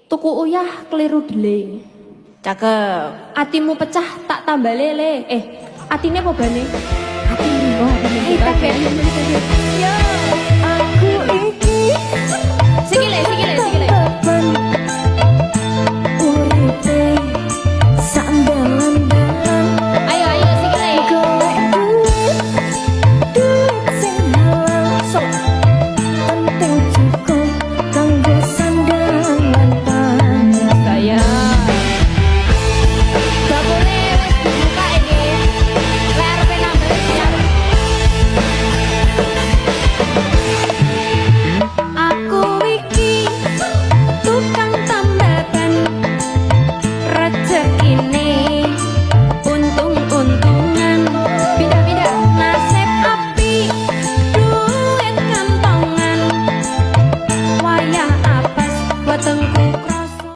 Tuku uyah keliru deling. Cakep. Atimu pecah tak tambah lele. Atine apa bane? Atine. Oh, Hei, tapi yo. aku iki Sikile. uripe sandalan-dalan. Ayo sikile. Golek duit sing halal. Sok. Penting cukup kanggo sandalan lan pangan. Saya. Gak boleh wis dibuka iki. Lek arepe nambah siap. Aku iki tukang tambahan rezekine untung-untungan Pindah-pindah. nasib api duit kantongan wayah apes wetengku